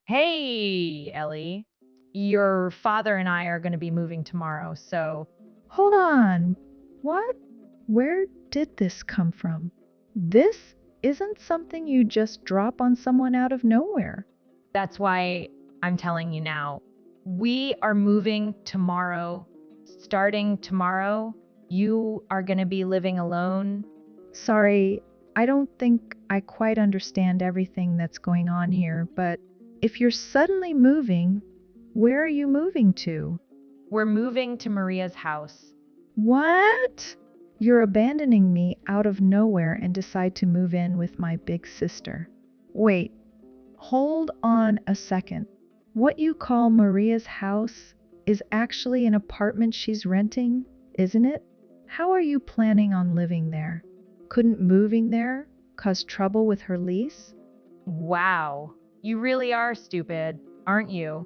Hey, Ellie. Your father and I are going to be moving tomorrow, so Hold on. What? Where did this come from? This isn't something you just drop on someone out of nowhere. that's why I'm telling you now. We are moving tomorrow. Starting tomorrow, you are going to be living alone. Sorry, I don't think I quite understand everything that's going on here, but if you're suddenly moving, where are you moving to? We're moving to Maria's house. What? You're abandoning me out of nowhere and decide to move in with my big sister. Wait, hold on a second. What you call Maria's house is actually an apartment she's renting, isn't it? How are you planning on living there? Couldn't moving there cause trouble with her lease? Wow. You really are stupid, aren't you?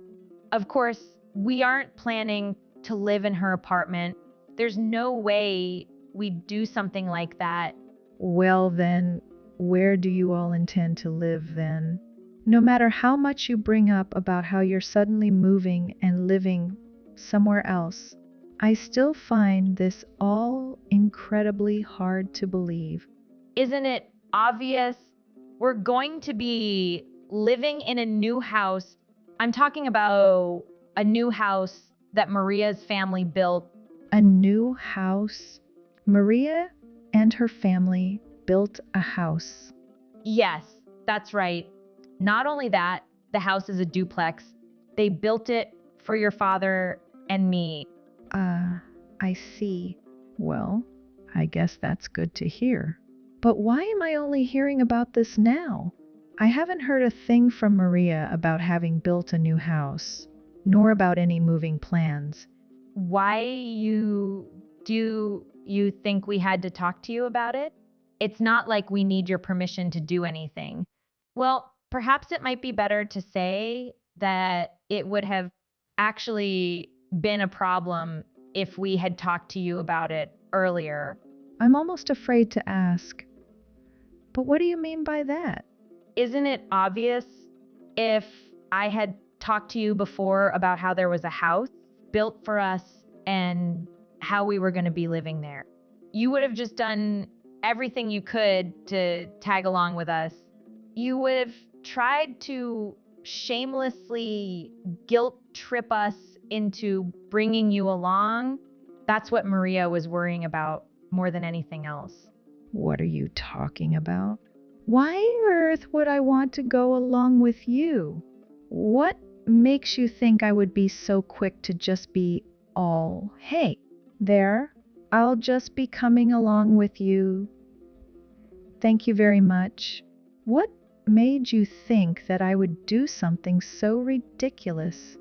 Of course, we aren't planning to live in her apartment. There's no way we'd do something like that. Well, then, where do you all intend to live then? No matter how much you bring up about how you're suddenly moving and living somewhere else, I still find this all incredibly hard to believe. Isn't it obvious? We're going to be living in a new house. I'm talking about a new house that Maria's family built. A new house. Maria and her family built a house. Yes, that's right. Not only that, the house is a duplex. They built it for your father and me. Ah, I see. Well, I guess that's good to hear. But why am I only hearing about this now? I haven't heard a thing from Maria about having built a new house, nor about any moving plans. Why you do you think we had to talk to you about it? It's not like we need your permission to do anything. Well, perhaps it might be better to say that it would have actually been a problem if we had talked to you about it earlier. I'm almost afraid to ask. But what do you mean by that? Isn't it obvious if I had talked to you before about how there was a house built for us and how we were going to be living there? You would have just done everything you could to tag along with us. You would have tried to shamelessly guilt trip us into bringing you along. That's what Maria was worrying about more than anything else. What are you talking about? Why on earth would I want to go along with you? What makes you think I would be so quick to just be all, hey, there, I'll just be coming along with you. Thank you very much. What made you think that I would do something so ridiculous?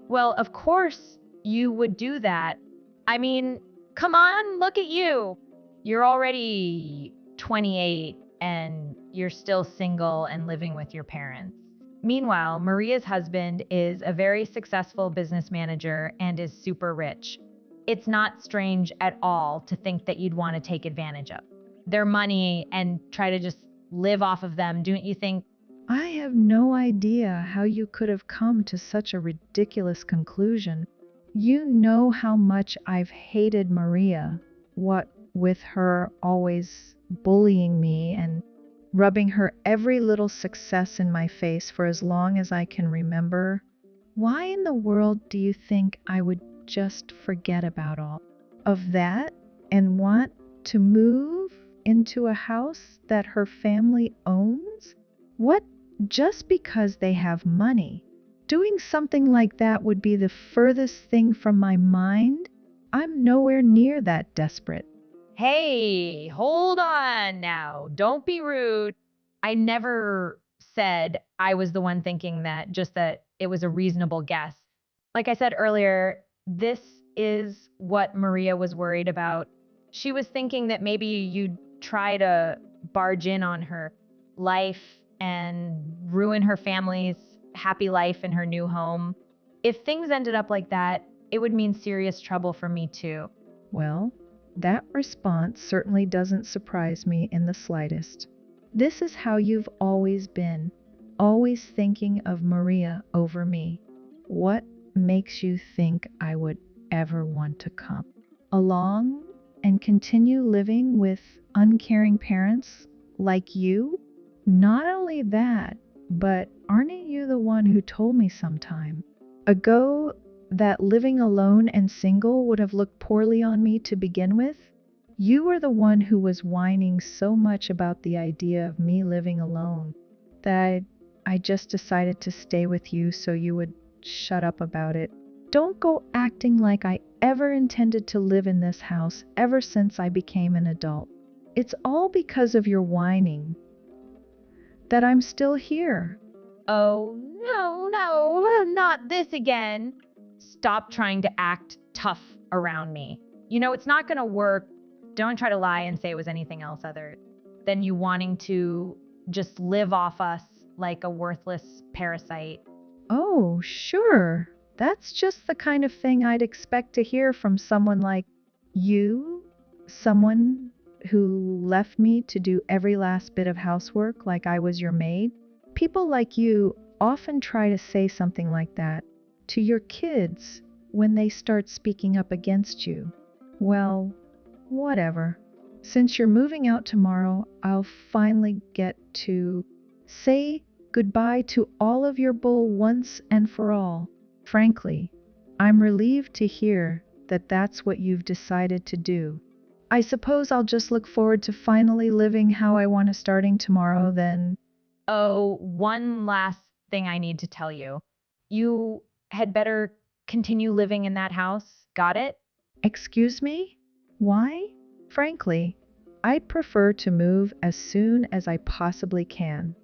Well, of course you would do that. I mean, come on, look at you. You're already 28 and you're still single and living with your parents. Meanwhile, Maria's husband is a very successful business manager and is super rich. It's not strange at all to think that you'd want to take advantage of their money and try to just live off of them, don't you think? I have no idea how you could have come to such a ridiculous conclusion. You know how much I've hated Maria, what with her always bullying me and rubbing her every little success in my face for as long as I can remember. Why in the world do you think I would just forget about all of that and want to move into a house that her family owns? What, just because they have money? Doing something like that would be the furthest thing from my mind. I'm nowhere near that desperate. Hey, hold on now. Don't be rude. I never said I was the one thinking that, just that it was a reasonable guess. Like I said earlier, this is what Maria was worried about. She was thinking that maybe you'd try to barge in on her life and ruin her family's happy life in her new home. If things ended up like that, it would mean serious trouble for me too. Well, that response certainly doesn't surprise me in the slightest. This is how you've always been. always thinking of Maria over me. What makes you think I would ever want to come along and continue living with uncaring parents like you? Not only that, but aren't you the one who told me some time ago that living alone and single would have looked poorly on me to begin with? You were the one who was whining so much about the idea of me living alone that I just decided to stay with you so you would shut up about it. Don't go acting like I ever intended to live in this house ever since I became an adult. It's all because of your whining that I'm still here. Oh, no, not this again. Stop trying to act tough around me. You know, it's not going to work. Don't try to lie and say it was anything else other than you wanting to just live off us like a worthless parasite. Oh, sure. That's just the kind of thing I'd expect to hear from someone like you, someone who left me to do every last bit of housework like I was your maid. People like you often try to say something like that to your kids when they start speaking up against you. Well, whatever. Since you're moving out tomorrow, I'll finally get to say goodbye to all of your bull once and for all. Frankly, I'm relieved to hear that that's what you've decided to do. I suppose I'll just look forward to finally living how I want to starting tomorrow then. Oh, one last thing I need to tell you. You had better continue living in that house. Got it? Excuse me? Why? Frankly, I'd prefer to move as soon as I possibly can.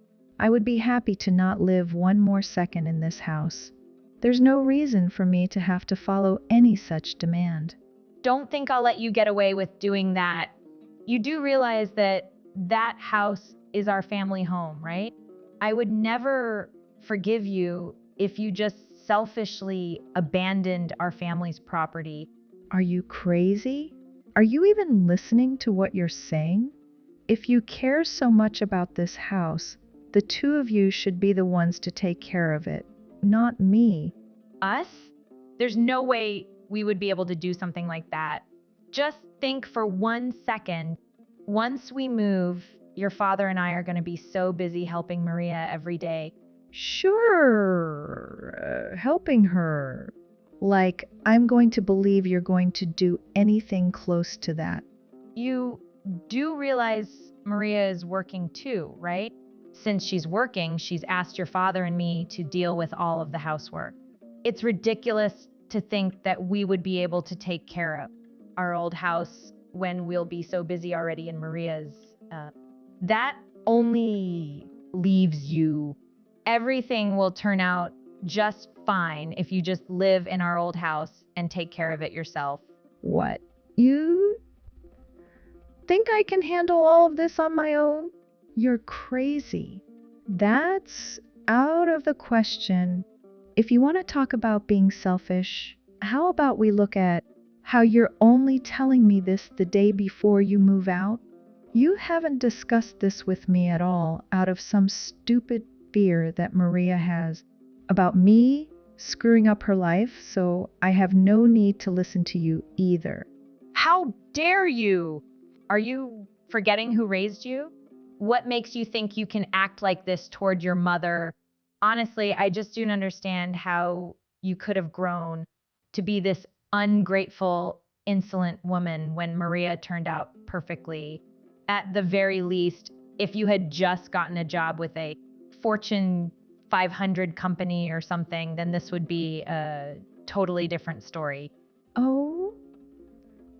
I would be happy to not live one more second in this house. There's no reason for me to have to follow any such demand. Don't think I'll let you get away with doing that. You do realize that that house is our family home, right? I would never forgive you if you just selfishly abandoned our family's property. Are you crazy? Are you even listening to what you're saying? If you care so much about this house, the two of you should be the ones to take care of it, not me. Us? There's no way we would be able to do something like that. Just think for 1 second. Once we move, your father and I are going to be so busy helping Maria every day. Sure, helping her. Like, I'm going to believe you're going to do anything close to that. You do realize Maria is working too, right? Since she's working, she's asked your father and me to deal with all of the housework. It's ridiculous to think that we would be able to take care of our old house when we'll be so busy already in Maria's. That only leaves you. Everything will turn out just fine if you just live in our old house and take care of it yourself. What? You think I can handle all of this on my own? You're crazy. That's out of the question. If you want to talk about being selfish, how about we look at how you're only telling me this the day before you move out? You haven't discussed this with me at all out of some stupid fear that Maria has about me screwing up her life, so I have no need to listen to you either. How dare you? Are you forgetting who raised you? What makes you think you can act like this toward your mother? Honestly, I just don't understand how you could have grown to be this ungrateful, insolent woman when Maria turned out perfectly. At the very least, if you had just gotten a job with a Fortune 500 company or something, then this would be a totally different story. Oh?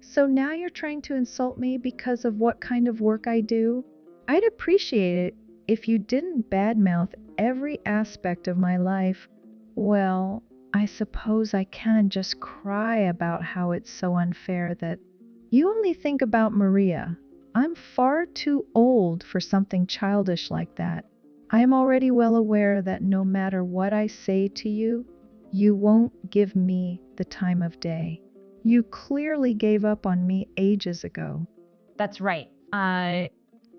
So now you're trying to insult me because of what kind of work I do? I'd appreciate it if you didn't badmouth every aspect of my life. Well, I suppose I can't just cry about how it's so unfair that you only think about Maria. I'm far too old for something childish like that. I am already well aware that no matter what I say to you, you won't give me the time of day. You clearly gave up on me ages ago. That's right.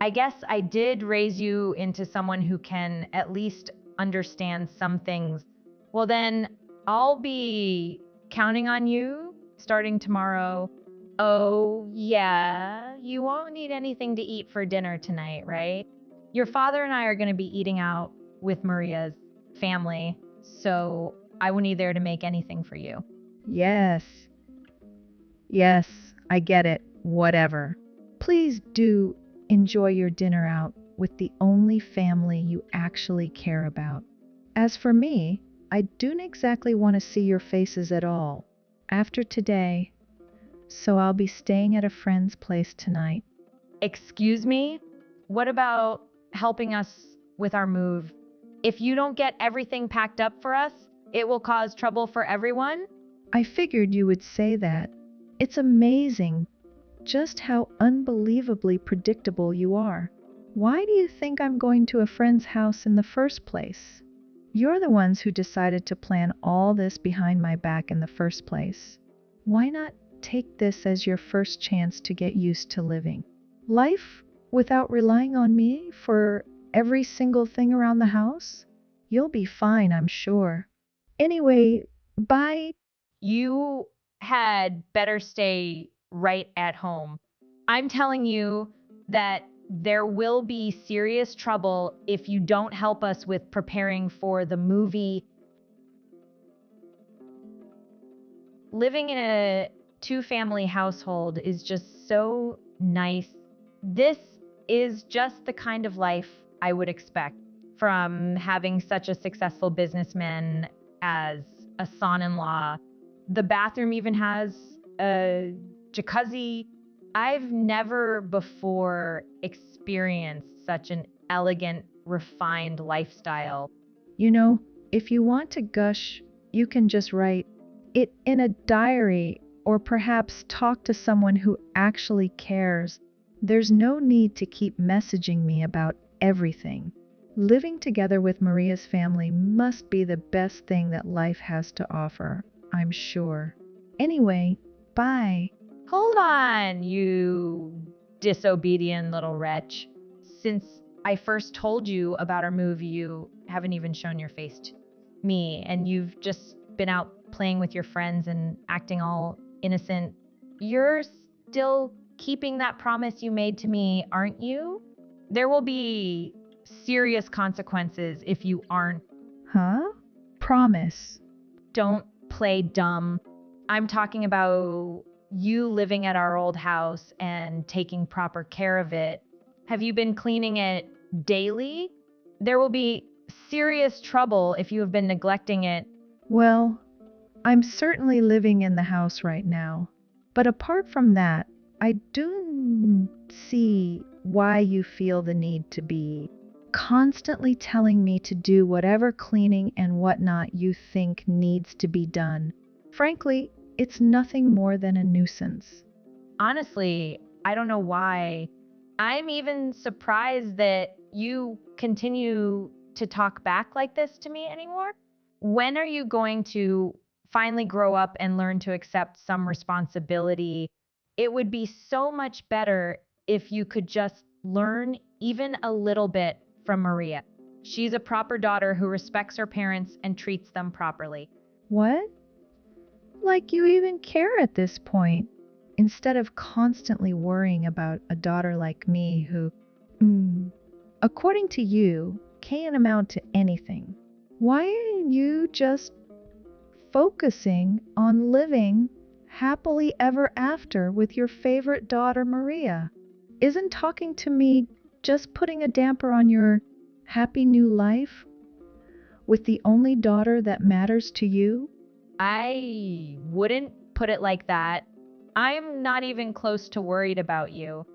I guess I did raise you into someone who can at least understand some things, well, then I'll be counting on you starting tomorrow. Oh, yeah, you won't need anything to eat for dinner tonight, right? Your father and I are going to be eating out with Maria's family, so I won't need there to make anything for you. Yes, yes, I get it. Whatever. Please do enjoy your dinner out with the only family you actually care about. As for me, I don't exactly want to see your faces at all after today, so I'll be staying at a friend's place tonight. Excuse me? What about helping us with our move? If you don't get everything packed up for us, it will cause trouble for everyone. I figured you would say that. It's amazing just how unbelievably predictable you are. Why do you think I'm going to a friend's house in the first place? You're the ones who decided to plan all this behind my back in the first place. Why not take this as your first chance to get used to living life without relying on me for every single thing around the house? You'll be fine, I'm sure. Anyway, bye. You had better stay right at home. I'm telling you that there will be serious trouble if you don't help us with preparing for the movie. Living in a two-family household is just so nice. This is just the kind of life I would expect from having such a successful businessman as a son-in-law. The bathroom even has a jacuzzi. I've never before experienced such an elegant, refined lifestyle. You know, if you want to gush, you can just write it in a diary or perhaps talk to someone who actually cares. There's no need to keep messaging me about everything. Living together with Maria's family must be the best thing that life has to offer, I'm sure. Anyway, bye. Hold on, you disobedient little wretch. Since I first told you about our move, you haven't even shown your face to me, and you've just been out playing with your friends and acting all innocent. You're still keeping that promise you made to me, aren't you? There will be serious consequences if you aren't. Huh? Promise. Don't play dumb. I'm talking about you living at our old house and taking proper care of it. Have you been cleaning it daily? There will be serious trouble if you have been neglecting it. Well, I'm certainly living in the house right now. But apart from that, I do see why you feel the need to be constantly telling me to do whatever cleaning and whatnot you think needs to be done. Frankly, it's nothing more than a nuisance. Honestly, I don't know why. I'm even surprised that you continue to talk back like this to me anymore. When are you going to finally grow up and learn to accept some responsibility? It would be so much better if you could just learn even a little bit from Maria. She's a proper daughter who respects her parents and treats them properly. What? Like you even care at this point, instead of constantly worrying about a daughter like me who, according to you, can't amount to anything. Why aren't you just focusing on living happily ever after with your favorite daughter, Maria? Isn't talking to me just putting a damper on your happy new life with the only daughter that matters to you? I wouldn't put it like that. I'm not even close to worried about you.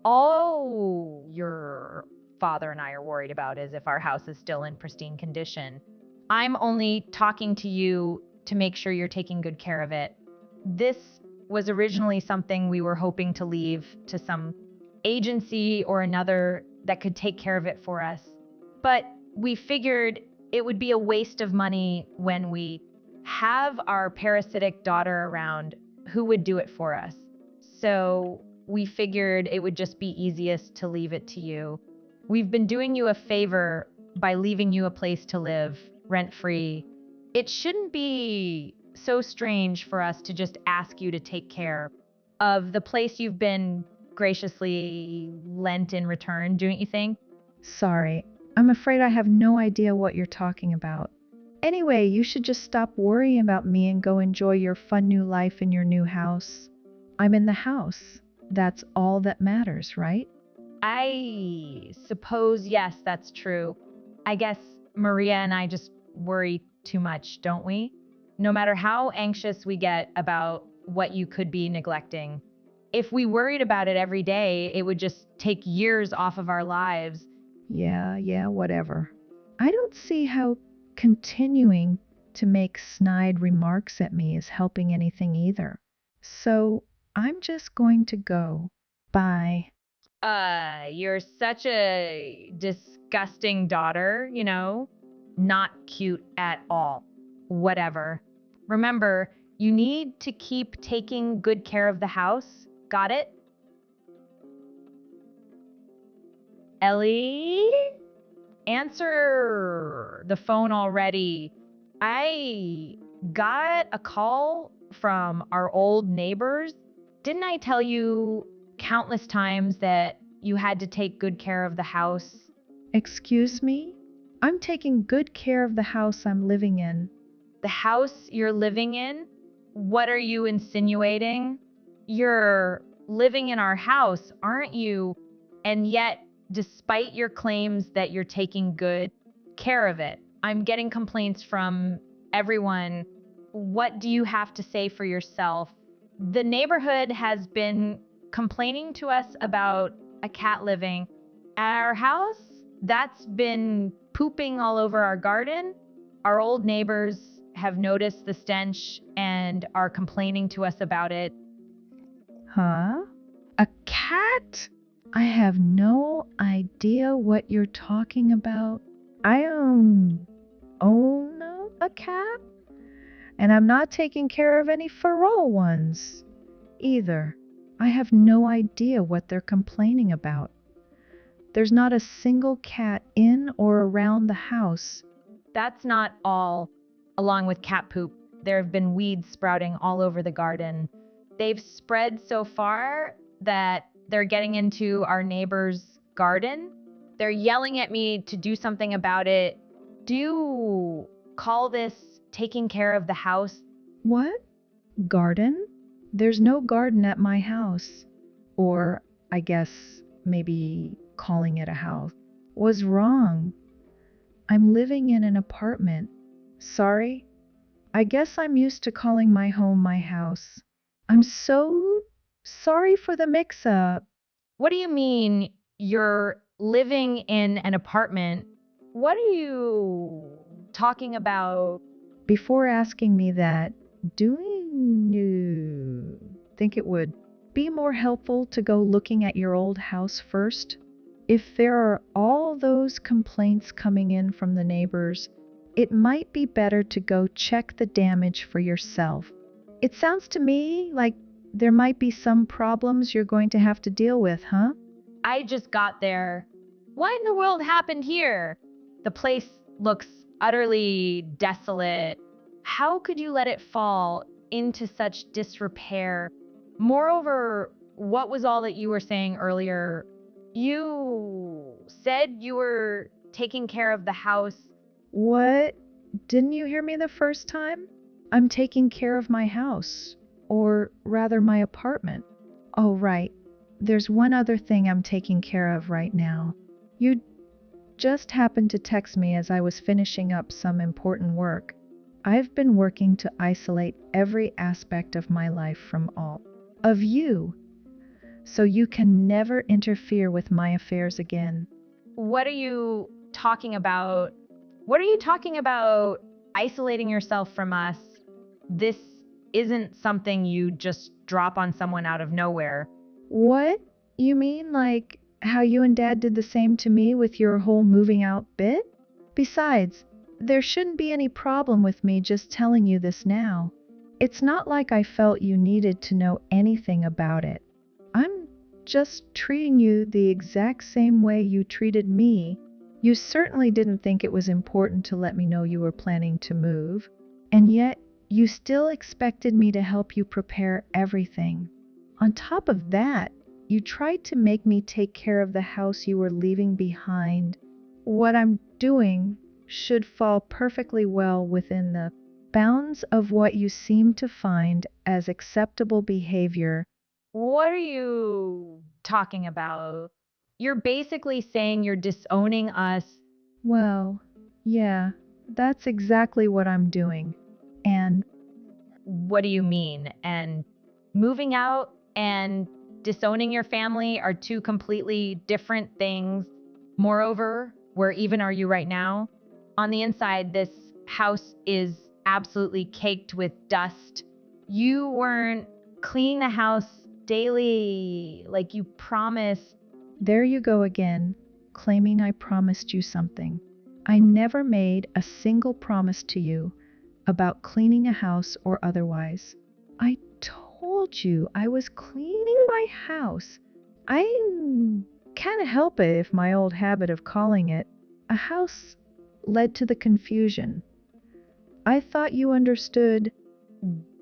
All your father and I are worried about is if our house is still in pristine condition. I'm only talking to you to make sure you're taking good care of it. This was originally something we were hoping to leave to some agency or another that could take care of it for us. But we figured it would be a waste of money when we have our parasitic daughter around who would do it for us. So we figured it would just be easiest to leave it to you. We've been doing you a favor by leaving you a place to live rent-free. It shouldn't be so strange for us to just ask you to take care of the place you've been graciously lent in return, don't you think? Sorry, I'm afraid I have no idea what you're talking about. Anyway, you should just stop worrying about me and go enjoy your fun new life in your new house. I'm in the house. That's all that matters, right? I suppose, yes, that's true. I guess Maria and I just worry too much, don't we? No matter how anxious we get about what you could be neglecting, if we worried about it every day, it would just take years off of our lives. Yeah, whatever. I don't see how continuing to make snide remarks at me is helping anything either. So I'm just going to go. Bye. You're such a disgusting daughter, not cute at all. Whatever. Remember, you need to keep taking good care of the house. Got it? Ellie? Answer the phone already. I got a call from our old neighbors. Didn't I tell you countless times that you had to take good care of the house? Excuse me? I'm taking good care of the house I'm living in. The house you're living in? What are you insinuating? You're living in our house, aren't you? And yet, despite your claims that you're taking good care of it, I'm getting complaints from everyone. What do you have to say for yourself? The neighborhood has been complaining to us about a cat living at our house that's been pooping all over our garden. Our old neighbors have noticed the stench and are complaining to us about it. Huh? A cat? I have no idea what you're talking about. I own a cat, and I'm not taking care of any feral ones either. I have no idea what they're complaining about. There's not a single cat in or around the house. That's not all. Along with cat poop, there have been weeds sprouting all over the garden. They've spread so far that they're getting into our neighbor's garden. They're yelling at me to do something about it. Do you call this taking care of the house? What? Garden? There's no garden at my house. Or, I guess, maybe calling it a house was wrong. I'm living in an apartment. Sorry. I guess I'm used to calling my home my house. I'm so sorry for the mix up. What do you mean you're living in an apartment? What are you talking about? Before asking me that, do you think it would be more helpful to go looking at your old house first? If there are all those complaints coming in from the neighbors, it might be better to go check the damage for yourself. It sounds to me like there might be some problems you're going to have to deal with, huh? I just got there. What in the world happened here? The place looks utterly desolate. How could you let it fall into such disrepair? Moreover, what was all that you were saying earlier? You said you were taking care of the house. What? Didn't you hear me the first time? I'm taking care of my house, or rather my apartment. Oh, right. There's one other thing I'm taking care of right now. You just happened to text me as I was finishing up some important work. I've been working to isolate every aspect of my life from all of you, so you can never interfere with my affairs again. What are you talking about? What are you talking about isolating yourself from us? This isn't something you just drop on someone out of nowhere. What? You mean like how you and Dad did the same to me with your whole moving out bit? Besides, there shouldn't be any problem with me just telling you this now. It's not like I felt you needed to know anything about it. I'm just treating you the exact same way you treated me You certainly didn't think it was important to let me know you were planning to move, and yet you still expected me to help you prepare everything. On top of that, you tried to make me take care of the house you were leaving behind. What I'm doing should fall perfectly well within the bounds of what you seem to find as acceptable behavior. What are you talking about? You're basically saying you're disowning us. Well, yeah, that's exactly what I'm doing. And What do you mean? And moving out and disowning your family are two completely different things. Moreover, where even are you right now? On the inside, this house is absolutely caked with dust. You weren't cleaning the house daily like you promised. there you go again, claiming I promised you something. I never made a single promise to you about cleaning a house or otherwise. I told you I was cleaning my house. I can't help it if my old habit of calling it a house led to the confusion. I thought you understood.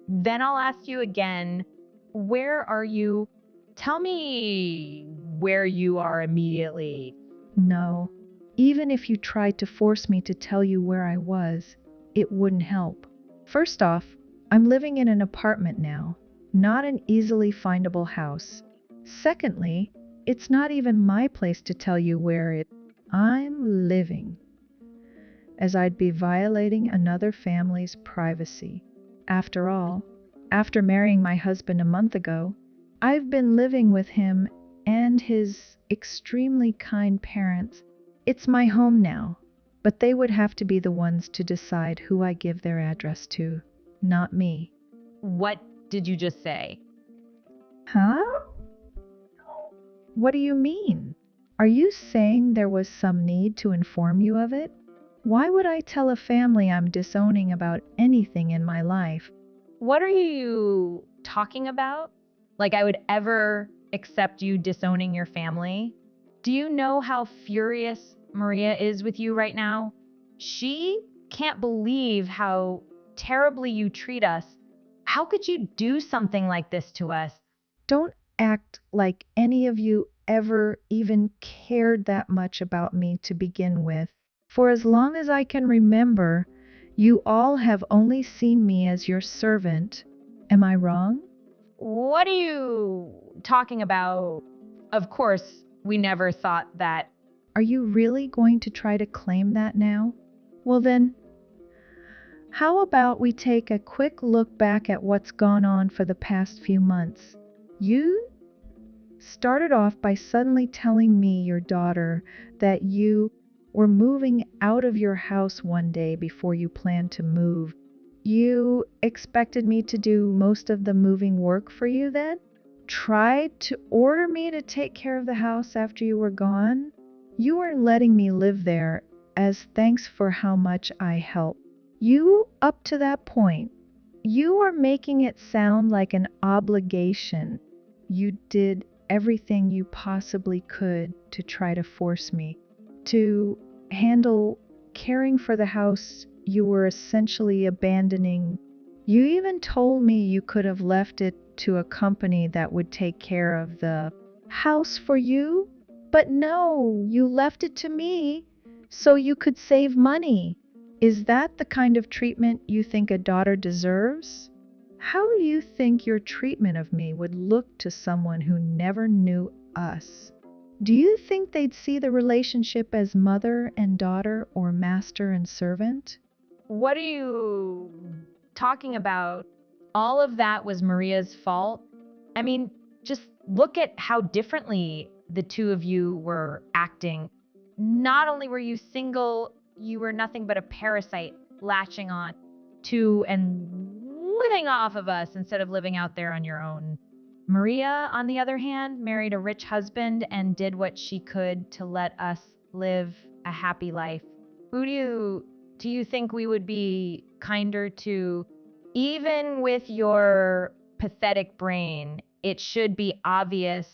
Then I'll ask you again, where are you? Tell me where you are immediately. No, even if you tried to force me to tell you where I was, it wouldn't help. First off, I'm living in an apartment now, not an easily findable house. Secondly, it's not even my place to tell you where I'm living, as I'd be violating another family's privacy. After all, after marrying my husband a month ago, I've been living with him and his extremely kind parents. It's my home now, but they would have to be the ones to decide who I give their address to, not me. What did you just say? Huh? What do you mean? Are you saying there was some need to inform you of it? Why would I tell a family I'm disowning about anything in my life? What are you talking about? Like I would ever accept you disowning your family? Do you know how furious Maria is with you right now? She can't believe how terribly you treat us. How could you do something like this to us? Don't act like any of you ever even cared that much about me to begin with. For as long as I can remember, you all have only seen me as your servant. Am I wrong? What are you talking about? Of course, we never thought that. Are you really going to try to claim that now? Well then, how about we take a quick look back at what's gone on for the past few months? You started off by suddenly telling me, your daughter, that you were moving out of your house one day before you planned to move. You expected me to do most of the moving work for you then? Tried to order me to take care of the house after you were gone? You weren't letting me live there as thanks for how much I helped. You, up to that point, you are making it sound like an obligation. You did everything you possibly could to try to force me to handle caring for the house you were essentially abandoning. You even told me you could have left it to a company that would take care of the house for you. But no, you left it to me so you could save money. Is that the kind of treatment you think a daughter deserves? How do you think your treatment of me would look to someone who never knew us? Do you think they'd see the relationship as mother and daughter or master and servant? What are you talking about? All of that was Maria's fault. I mean, just look at how differently the two of you were acting. Not only were you single, you were nothing but a parasite latching on to and living off of us instead of living out there on your own. Maria, on the other hand, married a rich husband and did what she could to let us live a happy life. Who do you think we would be kinder to? Even with your pathetic brain, it should be obvious.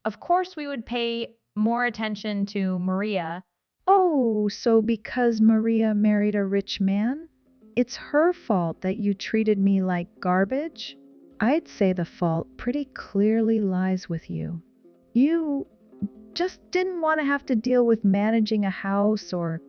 Of course, we would pay more attention to Maria. Oh, so because Maria married a rich man, it's her fault that you treated me like garbage? I'd say the fault pretty clearly lies with you. You just didn't want to have to deal with managing a house or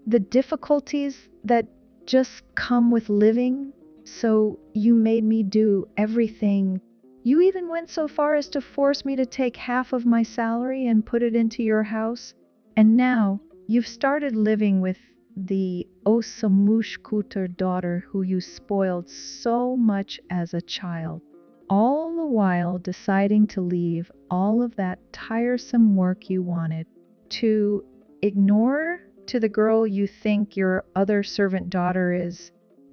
the difficulties that just come with living, so you made me do everything. You even went so far as to force me to take half of my salary and put it into your house. And now you've started living with the Osamushkuter daughter who you spoiled so much as a child, all the while deciding to leave all of that tiresome work you wanted to ignore to the girl you think your other servant daughter is.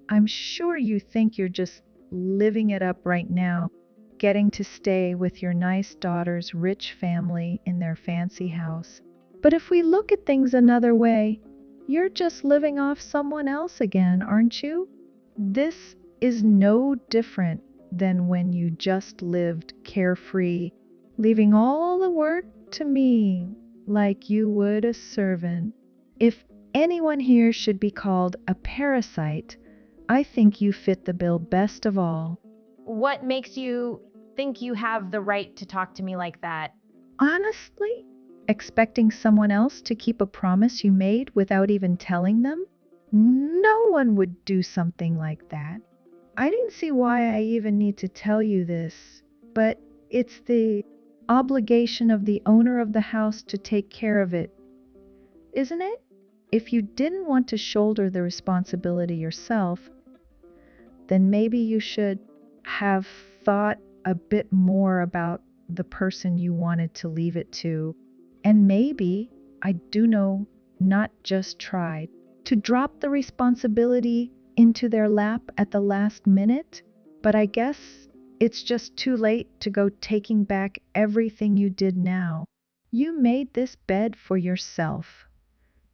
I'm sure you think you're just living it up right now, getting to stay with your nice daughter's rich family in their fancy house. But if we look at things another way, you're just living off someone else again, aren't you? This is no different than when you just lived carefree, leaving all the work to me, like you would a servant. If anyone here should be called a parasite, I think you fit the bill best of all. What makes you think you have the right to talk to me like that? Honestly, expecting someone else to keep a promise you made without even telling them? No one would do something like that. I didn't see why I even need to tell you this, but it's the obligation of the owner of the house to take care of it, isn't it? If you didn't want to shoulder the responsibility yourself, then maybe you should have thought a bit more about the person you wanted to leave it to. And maybe, I do know, not just tried to drop the responsibility into their lap at the last minute. But I guess it's just too late to go taking back everything you did now. You made this bed for yourself.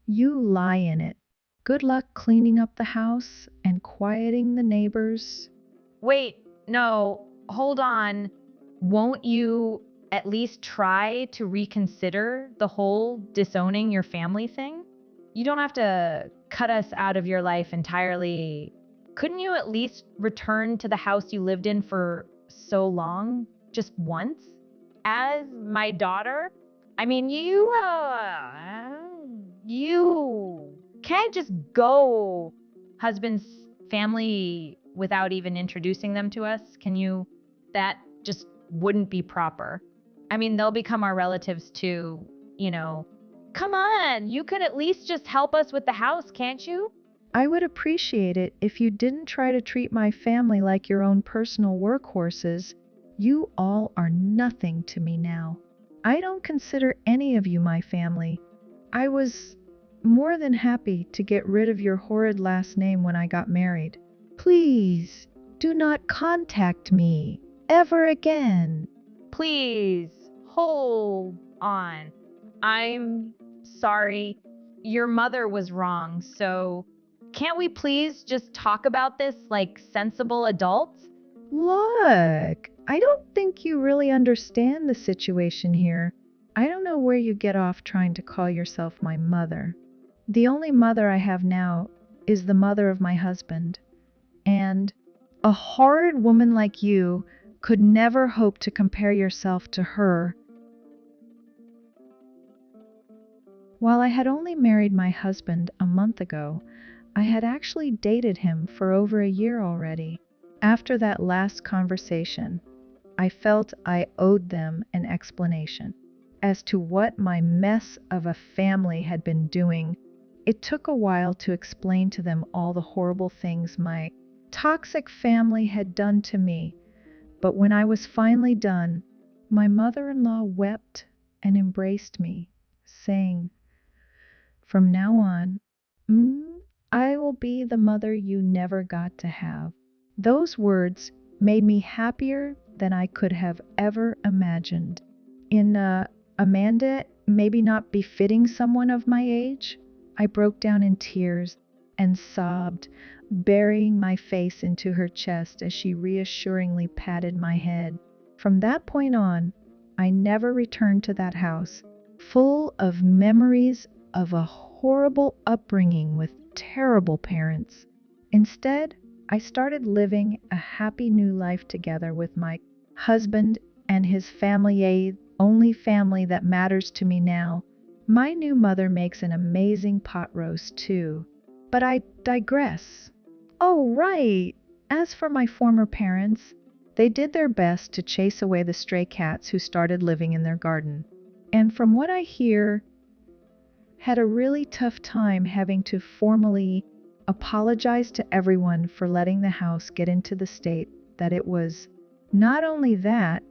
You lie in it. Good luck cleaning up the house and quieting the neighbors. Wait, no, hold on. Won't you at least try to reconsider the whole disowning your family thing? You don't have to cut us out of your life entirely. Couldn't you at least return to the house you lived in for so long, just once, as my daughter? I mean, you can't just go husband's family without even introducing them to us. Can you? That just wouldn't be proper. I mean, they'll become our relatives too, you know. Come on, you could at least just help us with the house, can't you? I would appreciate it if you didn't try to treat my family like your own personal workhorses. You all are nothing to me now. I don't consider any of you my family. I was more than happy to get rid of your horrid last name when I got married. Please do not contact me ever again. Please, hold on. I'm sorry. Your mother was wrong, so can't we please just talk about this like sensible adults? Look, I don't think you really understand the situation here. I don't know where you get off trying to call yourself my mother. The only mother I have now is the mother of my husband. And a horrid woman like you could never hope to compare yourself to her. While I had only married my husband a month ago, I had actually dated him for over a year already. After that last conversation, I felt I owed them an explanation as to what my mess of a family had been doing. It took a while to explain to them all the horrible things my toxic family had done to me, but when I was finally done, my mother-in-law wept and embraced me, saying, "From now on, I will be the mother you never got to have." Those words made me happier than I could have ever imagined. In Amanda, maybe not befitting someone of my age, I broke down in tears and sobbed, burying my face into her chest as she reassuringly patted my head. From that point on, I never returned to that house, full of memories of a horrible upbringing with terrible parents. Instead, I started living a happy new life together with my husband and his family, a only family that matters to me now. My new mother makes an amazing pot roast too. But I digress. Oh, right. As for my former parents, they did their best to chase away the stray cats who started living in their garden. And from what I hear, had a really tough time having to formally apologize to everyone for letting the house get into the state that it was. Not only that,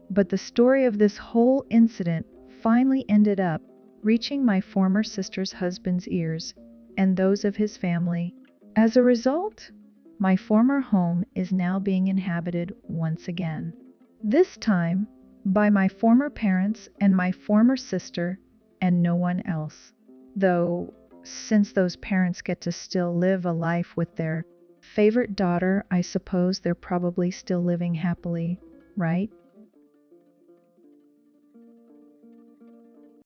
but the story of this whole incident finally ended up reaching my former sister's husband's ears and those of his family. As a result, my former home is now being inhabited once again. This time by my former parents and my former sister and no one else. Though, since those parents get to still live a life with their favorite daughter, I suppose they're probably still living happily, right?